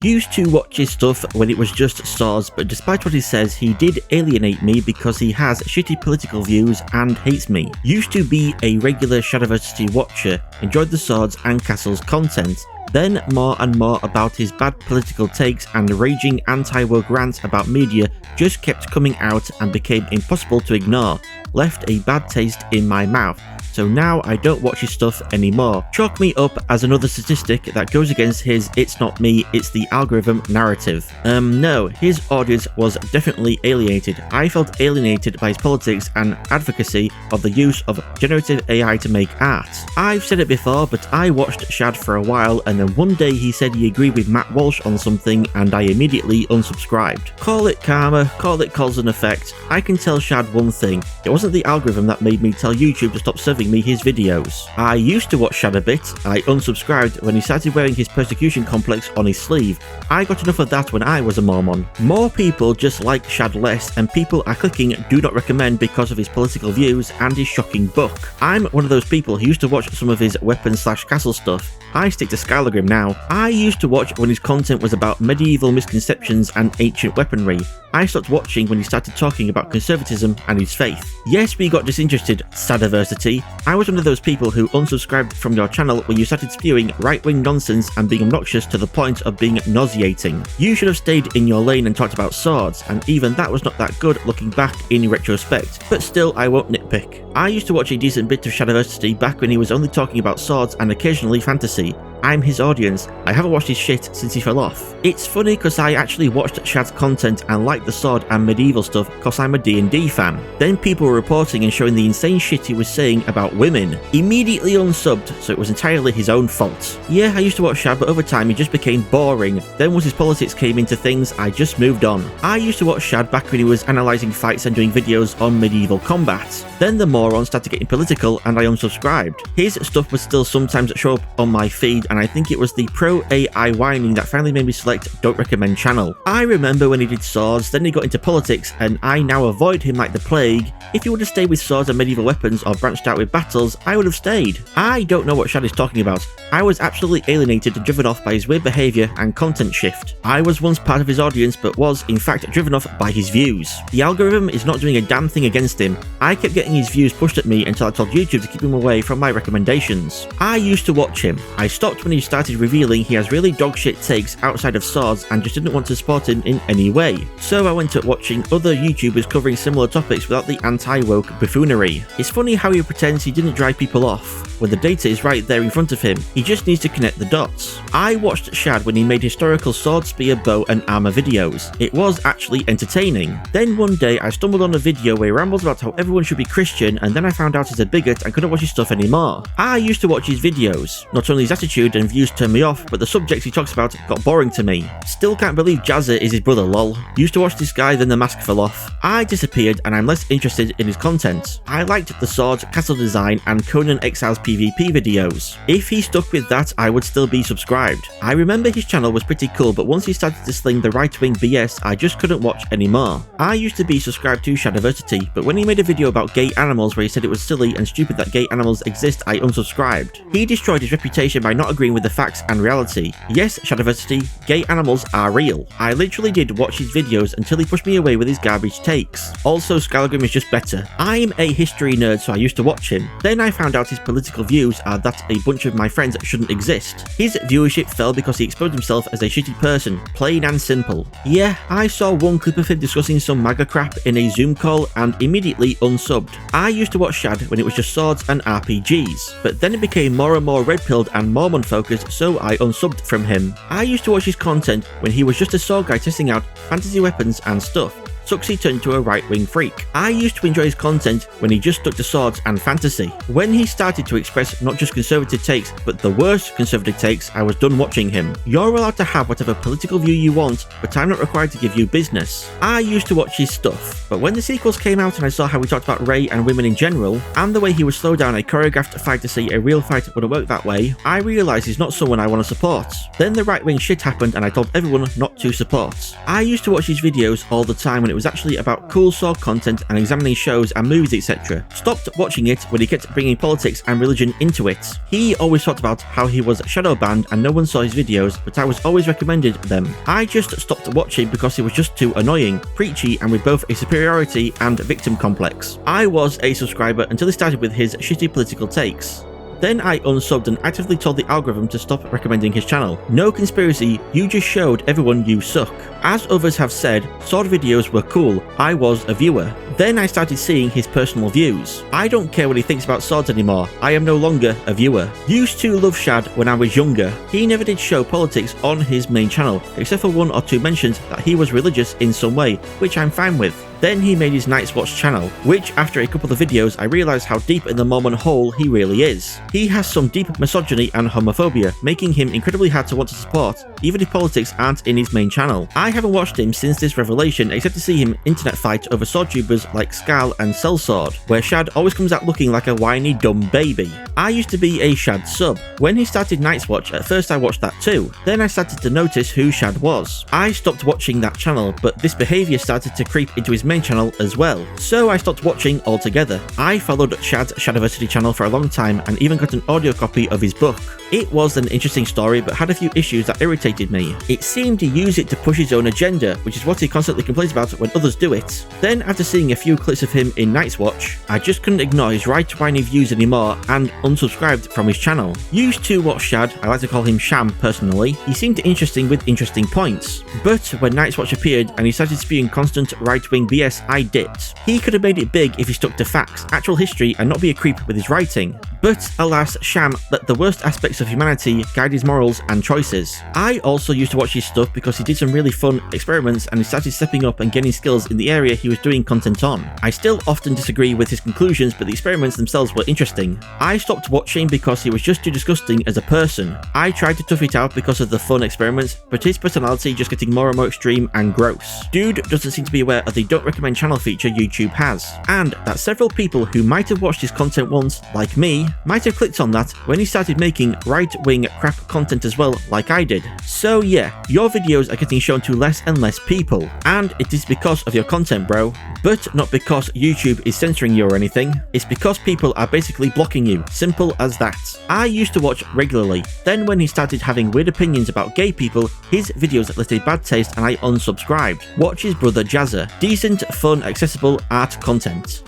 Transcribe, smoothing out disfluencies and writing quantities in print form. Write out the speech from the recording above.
Used to watch his stuff when it was just SARS, but despite what he says, he did alienate me because he has shitty political views and hates me. Used to be a regular Shadiversity watcher, enjoyed the swords and castles content. Then more and more about his bad political takes and raging anti-woke rants about media just kept coming out and became impossible to ignore, left a bad taste in my mouth. So now I don't watch his stuff anymore. Chalk me up as another statistic that goes against his "it's not me, it's the algorithm" narrative. No, his audience was definitely alienated. I felt alienated by his politics and advocacy of the use of generative AI to make art. I've said it before, but I watched Shad for a while and then one day he said he agreed with Matt Walsh on something and I immediately unsubscribed. Call it karma, call it cause and effect. I can tell Shad one thing, it wasn't the algorithm that made me tell YouTube to stop serving me his videos. I used to watch Shad a bit. I unsubscribed when he started wearing his persecution complex on his sleeve. I got enough of that when I was a Mormon. More people just like Shad less, and people are clicking do not recommend because of his political views and his shocking book. I'm one of those people who used to watch some of his weapon/castle stuff. I stick to Skylargrim now. I used to watch when his content was about medieval misconceptions and ancient weaponry. I stopped watching when he started talking about conservatism and his faith. Yes, we got disinterested, Shadiversity. I was one of those people who unsubscribed from your channel when you started spewing right-wing nonsense and being obnoxious to the point of being nauseating. You should have stayed in your lane and talked about swords, and even that was not that good looking back in retrospect, but still I won't nitpick. I used to watch a decent bit of Shadiversity back when he was only talking about swords and occasionally fantasy. I'm his audience. I haven't watched his shit since he fell off. It's funny because I actually watched Shad's content and liked the sword and medieval stuff because I'm a D&D fan. Then people were reporting and showing the insane shit he was saying about women. Immediately unsubbed, so it was entirely his own fault. Yeah, I used to watch Shad, but over time he just became boring. Then once his politics came into things, I just moved on. I used to watch Shad back when he was analysing fights and doing videos on medieval combat. Then the morons started getting political and I unsubscribed. His stuff would still sometimes show up on my feed, and I think it was the pro AI whining that finally made me select don't recommend channel. I remember when he did swords, then he got into politics, and I now avoid him like the plague. If he would have stayed with swords and medieval weapons or branched out with battles, I would have stayed. I don't know what Shad is talking about. I was absolutely alienated and driven off by his weird behaviour and content shift. I was once part of his audience but was in fact driven off by his views. The algorithm is not doing a damn thing against him. I kept getting his views pushed at me until I told YouTube to keep him away from my recommendations. I used to watch him. I stopped when he started revealing he has really dogshit takes outside of swords and just didn't want to support him in any way. So I went to watching other YouTubers covering similar topics without the anti-woke buffoonery. It's funny how he pretends he didn't drive people off when the data is right there in front of him. He just needs to connect the dots. I watched Shad when he made historical sword, spear, bow and armor videos. It was actually entertaining. Then one day I stumbled on a video where he rambles about how everyone should be Christian, and then I found out he's a bigot and couldn't watch his stuff anymore. I used to watch his videos. Not only his attitude and views turned me off, but the subjects he talks about got boring to me. Still can't believe Jazza is his brother, lol. Used to watch this guy, then the mask fell off. I disappeared and I'm less interested in his content. I liked the sword, castle design and Conan Exiles PvP videos. If he stuck with that, I would still be subscribed. I remember his channel was pretty cool, but once he started to sling the right-wing BS, I just couldn't watch anymore. I used to be subscribed to Shadiversity, but when he made a video about gay animals where he said it was silly and stupid that gay animals exist, I unsubscribed. He destroyed his reputation by not agreeing with the facts and reality. Yes, Shadiversity, gay animals are real. I literally did watch his videos until he pushed me away with his garbage takes. Also, Skylargrim is just better. I'm a history nerd, so I used to watch him. Then I found out his political views are that a bunch of my friends shouldn't exist. His viewership fell because he exposed himself as a shitty person, plain and simple. Yeah, I saw one clip of him discussing some MAGA crap in a Zoom call and immediately unsubbed. I used to watch Shad when it was just swords and RPGs, but then it became more and more red-pilled and Mormon focused, so I unsubbed from him. I used to watch his content when he was just a sword guy testing out fantasy weapons and stuff. Sucks he turned to a right-wing freak. I used to enjoy his content when he just stuck to swords and fantasy. When he started to express not just conservative takes, but the worst conservative takes, I was done watching him. You're allowed to have whatever political view you want, but I'm not required to give you business. I used to watch his stuff, but when the sequels came out and I saw how he talked about Rey and women in general, and the way he would slow down a choreographed fight to say a real fight wouldn't work that way, I realised he's not someone I want to support. Then the right-wing shit happened and I told everyone not to support. I used to watch his videos all the time when when it was actually about cool sword content and examining shows and movies, etc. Stopped watching it when he kept bringing politics and religion into it. He always talked about how he was shadow banned and no one saw his videos, but I was always recommended them. I just stopped watching because he was just too annoying, preachy, and with both a superiority and victim complex. I was a subscriber until he started with his shitty political takes. Then I unsubbed and actively told the algorithm to stop recommending his channel. No conspiracy, you just showed everyone you suck. As others have said, sword videos were cool, I was a viewer. Then I started seeing his personal views. I don't care what he thinks about swords anymore, I am no longer a viewer. Used to love Shad when I was younger. He never did show politics on his main channel, except for 1 or 2 mentions that he was religious in some way, which I'm fine with. Then he made his Night's Watch channel, which after a couple of videos I realised how deep in the Mormon hole he really is. He has some deep misogyny and homophobia, making him incredibly hard to want to support, even if politics aren't in his main channel. I haven't watched him since this revelation except to see him internet fight over sword tubers like Skal and Sellsword, where Shad always comes out looking like a whiny dumb baby. I used to be a Shad sub. When he started Night's Watch, at first I watched that too. Then I started to notice who Shad was. I stopped watching that channel, but this behaviour started to creep into his main channel as well, so I stopped watching altogether. I followed Shad's Shadiversity channel for a long time and even got an audio copy of his book. It was an interesting story but had a few issues that irritated me. It seemed he used it to push his own agenda, which is what he constantly complains about when others do it. Then after seeing a few clips of him in Night's Watch, I just couldn't ignore his right whiny views anymore and unsubscribed from his channel. Used to watch Shad, I like to call him Sham personally. He seemed interesting with interesting points. But when Night's Watch appeared and he started spewing constant right-wing BS, I dipped. He could have made it big if he stuck to facts, actual history, and not be a creep with his writing. But alas, Sham let the worst aspects of humanity guide his morals and choices. I also used to watch his stuff because he did some really fun experiments and he started stepping up and gaining skills in the area he was doing content on. I still often disagree with his conclusions, but the experiments themselves were interesting. I stopped watching because he was just too disgusting as a person. I tried to tough it out because of the fun experiments, but his personality just getting more and more extreme and gross. Dude doesn't seem to be aware of the don't recommend channel feature YouTube has, and that several people who might have watched his content once, like me, might have clicked on that when he started making right-wing crap content as well, like I did. So yeah, your videos are getting shown to less and less people, and it is because of your content, bro. But not because YouTube is censoring you or anything, it's because people are basically blocking you, simple as that. I used to watch regularly, then when he started having weird opinions about gay people, his videos left a bad taste and I unsubscribed. Watch his brother Jazza, decent, fun, accessible art content.